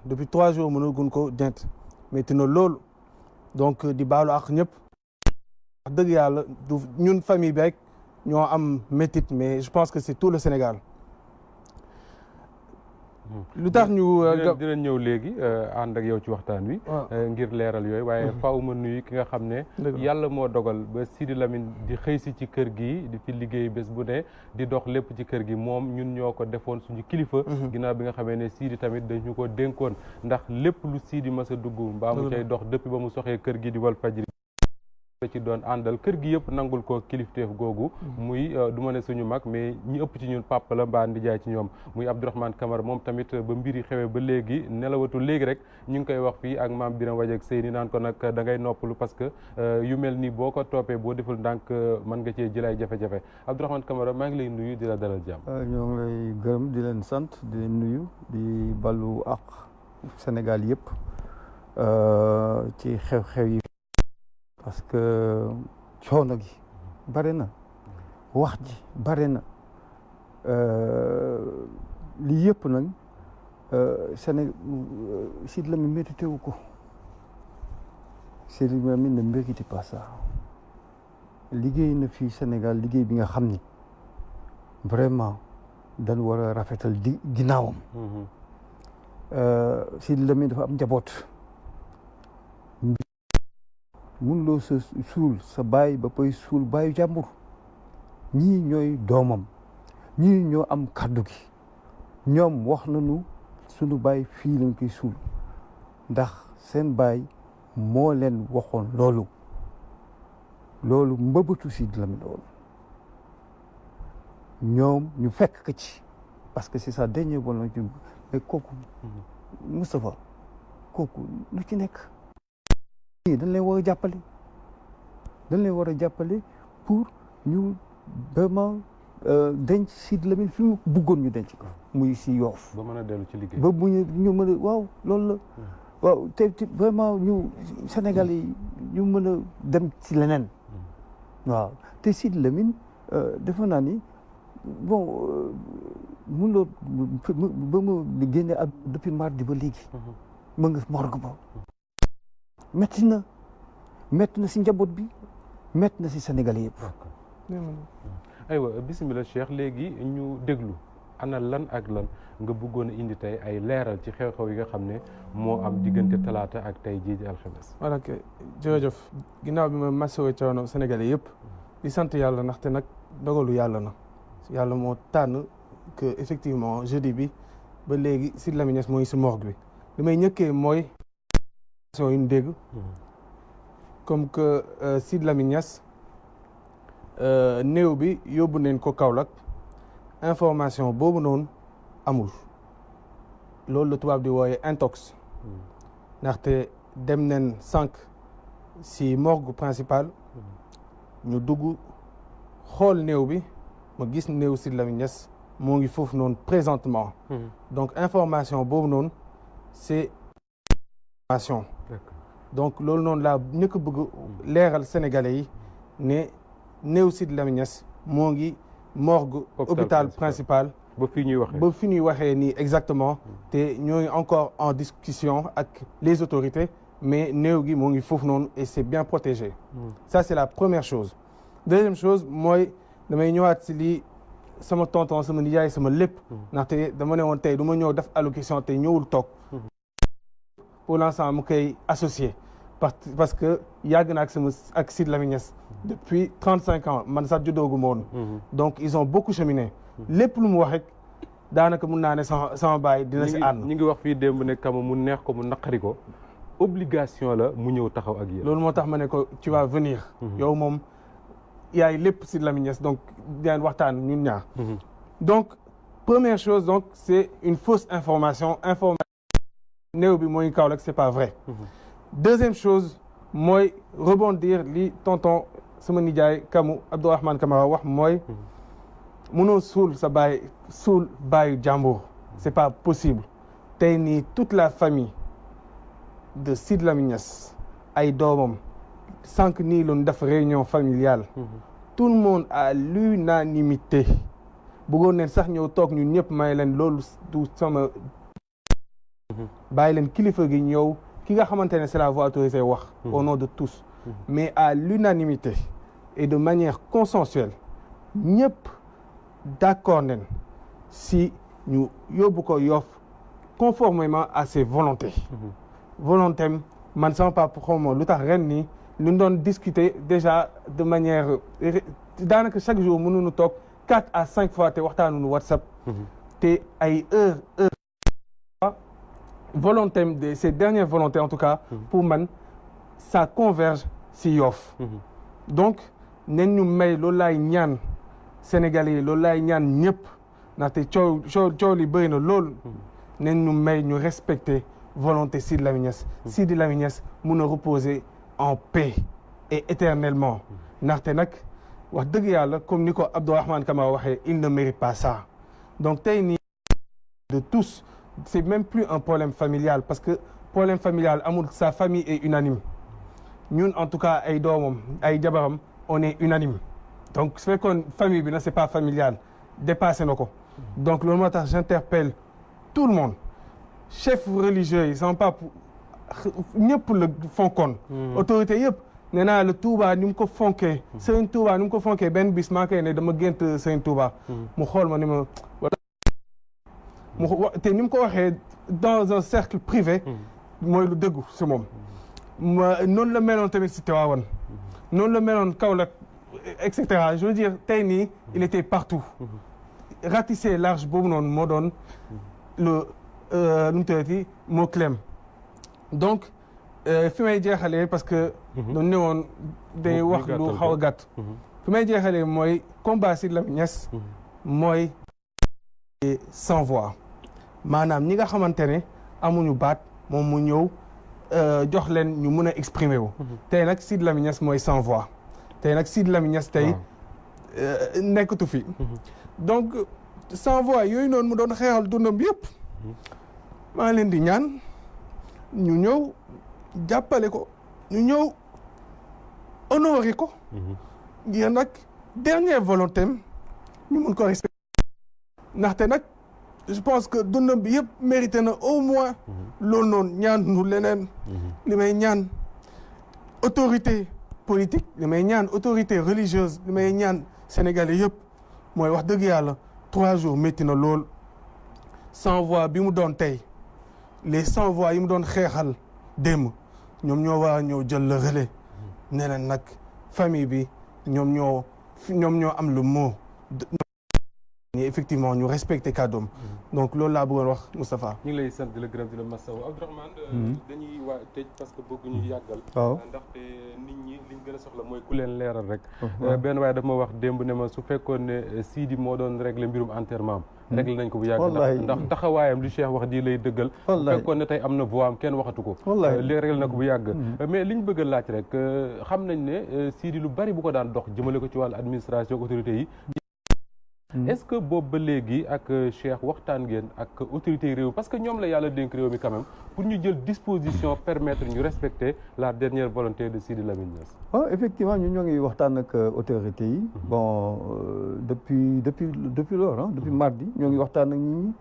depuis 3 jours mënaguñ ko denc métti na loolu donc di baalu ak ñëpp wax dëgg yàlla du ñun famille bi rek ñoo am métit mais je pense que c'est tout le Sénégal. lu tax ñu dinañ ñëw léegi ànd ak yow ci waxtaan wi. ngir leeral yooyu waaye faaw ma nuyu ki nga xam ne. yàlla moo dogal ba Sidi Lamine di xëy si ci kër gi di fi liggéey bés bu ne di dox lépp ci kër gi moom ñun ñoo ko defoon suñu kilifa. ginnaaw bi nga xamee ne Sidi tamit dañu ko dénkoon ndax lépp lu Sidi mas a dugg mbaa mu cay dox depuis ba mu soxee kër gi di Walfadjri ci doon àndal kër gi yëpp nangul ko kilifteef googu muy du ma ne suñu mag mais ñi ëpp ci ñun papa la mbaa ndijaay ci ñoom muy Abdourahmane Camara moom tamit ba mbiri xewee ba léegi nelawatu léegi rek ñu ngi koy wax fii ak maam Biram Wadiak Seyni naan ko nag da ngay noppalu parce que yu mel nii boo ko toppee boo deful ndànk mën nga cee jëlaay jafe-jafe Abdourahmane Camara maa ngi lay nuyu di la dalal jàmm. ñoo ngi lay gërëm di leen sant di leen nuyu di ballu ak Sénégal yëpp ci xew-xew yi parce que coono gi bare na wax ji bare na lii yëpp nag Sénégal Sidy Lamine mérité wu ko Sidy Lamine ne mérite pas ça liggéey na fii Sénégal liggéey bi nga xam ni vraiment dañ war a rafetal di ginnaawam Sidy Lamine dafa am njaboot mun loo sa suul sa baay ba koy suul baayu jàmbur ñii ñooy doomam ñii ñoo am kàddu gi ñoom wax nañu sunu baay fii lañ koy suul ndax seen baay moo leen waxoon loolu mbëbëtu Sidy Lamine loolu ñoom ñu fekk ko ci parce que c'est sa dernière volonté mais kooku Moustapha kooku lu ci nekk dañ leen war a jàppale pour ñu vraiment denc Sidy Lamine fi mu bëggoon ñu denc ko muy si Yoff ba mën a dellu ci liggéey ba bu ñu mën a waaw loolu la waaw te vraiment ñu Sénégal yi ñu mën a dem ci leneen waaw te Sidy Lamine defe naa ni bon mun loo ba mu génne ak depuis mardi ba léegi mën nga morgue ba metti na si njaboot bi metti na si Sénégalais yëpp. aywa bisimilah Cheikh léegi ñu déglu ana lan ak lan nga bëggoon a indi tey ay leeral ci xew-xew yi nga xam ne moo am diggante talaata ak tey jii di alxames. voilà jërëjëf ginnaaw bi ma masawu coono Sénégalais yëpp di sant yàlla ndaxte nag dogalu yàlla na yàlla moo tànn que effectivement jeudi bi ba léegi Sidy Lamine Niass mooy si morgue bi li may ñëkkee mooy. yu ñu dégg comme que Sidy Lamine Niass néew bi yóbbu nañ ko Kaolack information boobu noonu amul loolu la tubaab di wooye intox ndaxte dem nañ sànq si morgue principal ñu dugg xool néew bi ma gis néew Sidy Lamine Niass moo ngi foofu noonu présentement donc information boobu noonu c'est information donc loolu noonu laa ñëkk bëgg leeral Sénégalais yi ne néew Sidy Lamine Niass moo ngi morgue hôpital principal ba fi ñuy waxee nii exactement te ñoo ngi encore en discussion ak les autorités mais néew gi moo ngi foofu noonu et c'est bien protégé ça c'est la première chose deuxième chose mooy damay ñëwaat si lii sama tonton sama nijaay sama lépp ndaxte dama ne woon tey du ma ñëw def allocution te ñëwul toog pour l'instant mu koy associé parce que yàgg na ak Sidy Lamine Niass depuis 35 ans man sax juddoogu ma woon donc ils ont beaucoup cheminé lépp lu mu wax rek daanaka mun naa ne sama baay dina si ànd ñi ngi wax fii démb ne kama mu neex ko mu naqari ko obligation la mu ñëw taxaw ak yéen loolu moo tax ma ne ko tu vas venir yow moom yaay lépp Sidy Lamine Niass donc dinañ waxtaan ñun ñaar donc première chose donc c'est une fausse information néew bi mooy Kaolack c'est pas vrai deuxième chose mooy rebondir li tonton sama nijaay kamu Abdourahmane Camara wax mooy mënoo suul sa baay suul baayu jàmbur c'est pas possible tey nii toute la famille de Sidy Lamine Niass ay doomam sànq nii loon def réunion familiale tout le monde à l'unanimité bëggoon neen sax ñëw toog ñun ñëpp may leen loolu du sama bàyyi leen kilifa gi ñëw ki nga xamante ne c'est la voix autorisée wax au nom de tous mais à l'unanimité et de manière consensuelle ñëpp d'accord nen si ñu yóbbu ko Yoff conformément à ses volontés volonté man sama papa xawma lu tax ren nii lu doon discuter déjà de manière daanaka chaque jour mënuñu toog 4 à 5 fois te waxtaanuñu WhatsApp te ay heure volonté de ces dernières volontés en tout cas pour man ça converge si Yoff donc nen ñu may loolu laay ñaan Sénégalais yi loolu laay ñaan ñëpp ndaxte coow li bëri na loolu nen ñu may ñu respecter volonté Sidi Lamine Niass Sidi Lamine Niass mun a reposer en paix et éternellement ndaxte nag wax dëgg yàlla comme ni ko Abdourahmane Kamara waxee il ne mérite pas ça donc tey nii de tous c'est même plus un problème familial parce que problème familial amul sa famille est unanime ñun en tout cas ay doomam ay jabaram on est unanime donc su fekkoon famille bi na c'est pas familial dépassé na ko donc loolu moo tax j'interpelle tout le monde chef religieux yi sama pap ñëpp la fonkoon autorité yëpp nee naa la Touba ni mu ko fonkee Serigne Touba ni mu ko fonkee benn bis maa koy ne dama gént Serigne Touba mu xool ma ni ma te ni mu ko waxee dans un cercle privé mooy lu dëggu si moom noonu la meloon tamit si Tivaouane noonu la meloon Kaolack et cetera je veux dire tey nii il était partout ratisser large boobu noonu moo doon le nu mu tuddati moo clem donc fi may jeexalee parce que doon ne woon day wax lu xaw a gàtt fi may jeexalee mooy combat Sidi Lamine Niass mooy sans voix maanaam ñi nga xamante ne amuñu baat moom mu ñëw jox leen ñu mën a exprimer wu tey nag Sidi Lamine Niass mooy sans voix tey nag Sidi Lamine Niass tey nekkatu fi donc sans voix yooyu noonu mu doon xeexal dundam bi yëpp maa leen di ñaan ñu ñëw jàppale ko ñu ñëw honorer ko ngir nag dernière volonté am ñu mun ko respecter ndaxte nag je pense que dundam bi yëpp mérité na au moins loolu noonu ñaan nu leneen li may ñaan autorité politique li may ñaan autorité religieuse li may ñaan sénégalais yëpp mooy wax dëgg yàlla 3 jours métti na lool sans voix bi mu doon tey les sans voix yi mu doon xeexal démb ñoom ñoo war a ñëw jël le relais ne leen nag famille bi ñoom ñoo am le mot effectivement ñu respecté kàddoom donc loolu laa bëggoon wax Moustapha. ñu ngi lay sant di la gërëm di la masawu Abdourahmane dañuy waa tëj parce que bëgguñu yàggal ndaxte nit ñi liñ gën a soxla mooy ku leen leeral rek benn waaye daf ma wax démb ne ma su fekkoon ne Sidi moo doon régler mbirum enterrement réglé nañ ko bu yàgg ndax taxawaayam li Cheikh wax di lay dëggal su fekkoon ne tey am na voix am kenn waxatu ko li réglé na ko bu yàgg mais liñ bëgg a laaj rek xam nañ ne Sidi lu bari bu ko daan dox jëmale ko ci wàllu administration autorité yi est-ce que boobu ba léegi ak Cheikh waxtaan ngeen ak autorités réew parce que ñoom la yàlla dénk réew mi quand même pour ñu jël disposition permettre ñu respecter la dernière volonté de Sidi Lamine Niass. Effectivement ñun ñoo ngi waxtaan ak autorités yi. Bon depuis lors depuis mardi ñoo ngi waxtaan ak nit ñi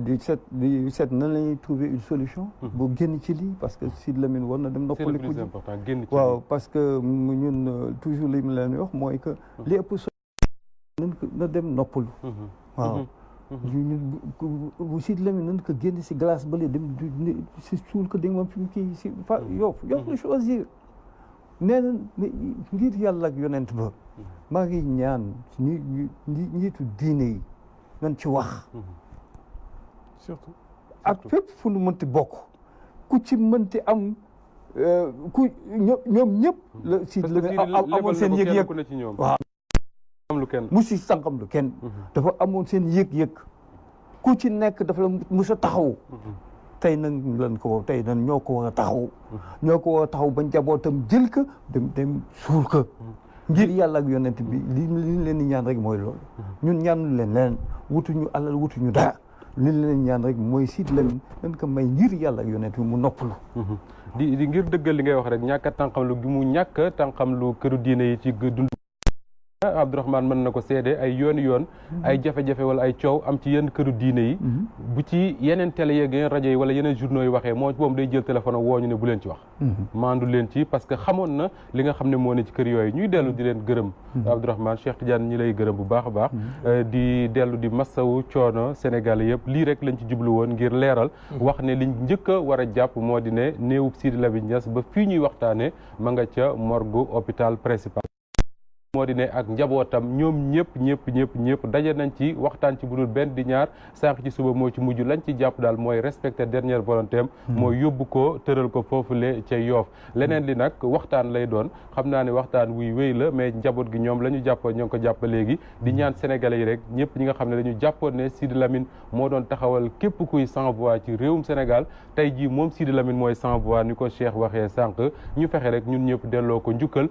di seet nan la ñuy trouver une solution. bu génn ci lii parce que Sidi Lamine war na dem noppaliku. c'est le plus important génn ci waaw parce que ñun toujours li mu leen wax mooy que li ëpp na dem noppalu waaw bu Sidi Lamine nan ko génn si glace bale dem si suul ko dégg moom fi mu kii si fa Yoff la choisir nee na ngir yàlla ak yonent ba maa ngi ñaan njiitu diine yi nañ ci wax surtout ak fépp fu nu mënti bokk ku ci mënti am ku ñoom ñëpp la Sidi Lamine amoon seen yëg-yëg waaw musi sànqam lu kenn dafa amoon seen yëg-yëg ku ci nekk dafa la mus a taxaw tey nag ñoo ko war a taxaw ba njabootam jël ko dem suul ko ngir yàlla ak yonent bi li leen di ñaan rek mooy loolu ñun ñaanu leen wutuñu alal wutuñu dara li leen ñaan rek mooy Sidi Lamine dañ ko may ngir yàlla ak yonent bi mu noppalu di ngir dëggal li ngay wax rek ñàkk a tànqam lu gi mu ñàkk tànqam lu këru diine yi ci dund Abdourahmane mën na ko seede ay yoon ay jafe-jafe wala ay coow am ci yenn këru diine yi bu ci yeneen télé yeeg yeneen rajo yi wala yeneen journaux yi waxee moom day jël téléphone woo ñu ne bu leen ci wax maandu leen ci parce que xamoon na li nga xam ne moo ne ci kër yooyu ñuy dellu di leen gërëm Abdourahmane Cheikh Tidiane ñi lay gërëm bu baax a baax di dellu di massawu coono Sénégal yëpp lii rek lañ ci jublu woon ngir leeral wax ne liñ njëkk a war a jàpp moo di ne néewub Sidi Lamine Niass ba fii ñuy waxtaane ma nga ca morgue hôpital principal moo di ne ak njabootam ñoom ñëpp daje nañ ci waxtaan ci bu dul benn di ñaar sànq ci suba moo ci mujj lañ ci jàpp daal mooy respecter dernière volonté am mooy yóbbu ko tëral ko foofule ca Yoff leneen li nag waxtaan lay doon xam naa ne waxtaan wuy wéy la mais njaboot gi ñoom la ñu jàppoon ñoo ngi ko jàpp léegi di ñaan sénégalais yi rek ñëpp ñi nga xam ne dañu jàppoon ne Sidi Lamine moo doon taxawal képp kuy sans voix ci réewum Sénégal tey jii moom Sidi Lamine mooy sans voix ni ko Cheikh waxee sànq ñu fexe rek ñun ñëpp delloo ko njukkal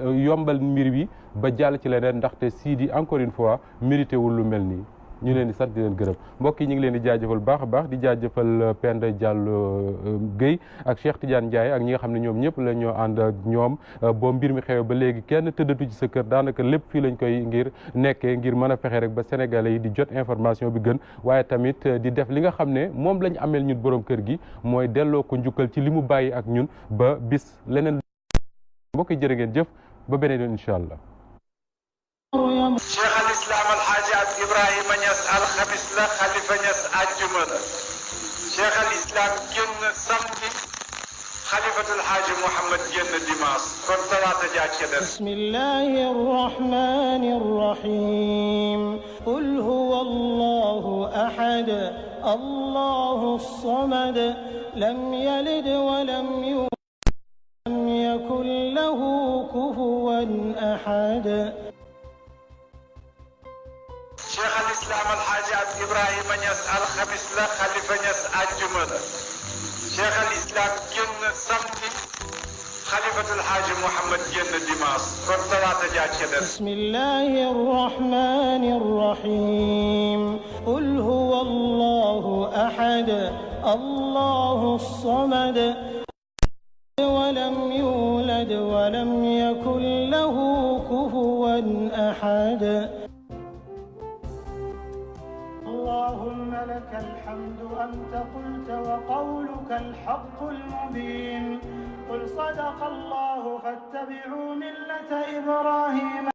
yombal mbir bi ba jàll ci leneen ndaxte Sidi encore une fois mérité wul lu mel nii ñu leen di sant di leen gërëm mbokk yi ñu ngi leen di jaajëfal baax a baax di jaajëfal Penda Diallo Guèye ak Cheikh Tidiane Ndiaye ak ñi nga xam ne ñoom ñëpp la ñoo ànd ak ñoom boo mbir mi xew ba léegi kenn tëddatu ci sa kër daanaka lépp fii lañ koy ngir nekkee ngir mën a fexe rek ba sénégalais yi di jot information bi gën waaye tamit di def li nga xam ne moom lañ ameel ñun borom kër gi mooy delloo ko njukkal ci li mu bàyyi ak ñun ba bis leneen mbokk yi jërë ngeen jëf ba beneen yoon incha allah. Cheikh al Islam Al Hadji Ibrahima Niass alxamis la Khalifa Niass àjjuma la Cheikh al Islam génn samedi Khalifatul Hadji Mouhamed génn dimanche kon talaata jàcce des. Bismillahi rahmani rahim. Qul huwa Allahu ahad Allahu samad lam yalid wa lam yulad lam yakun lahu kufuwan ahad. Cheikh al Islam Al Hadji Ibrahima Niass alxamis la Khalifa Niass àjjuma la Cheikh al Islam génn samedi Khalifatul Hadji Mouhamed génn dimanche kon talaata jàcce des. Bismillahi rahmani rahim. Qul huwa Allahu ahad Allahu samad ولم يولد ولم يكن له كفوا أحد. اللهم لك الحمد أنت قلت وقولك الحق المبين قل صدق الله فاتبعوا ملة إبراهيم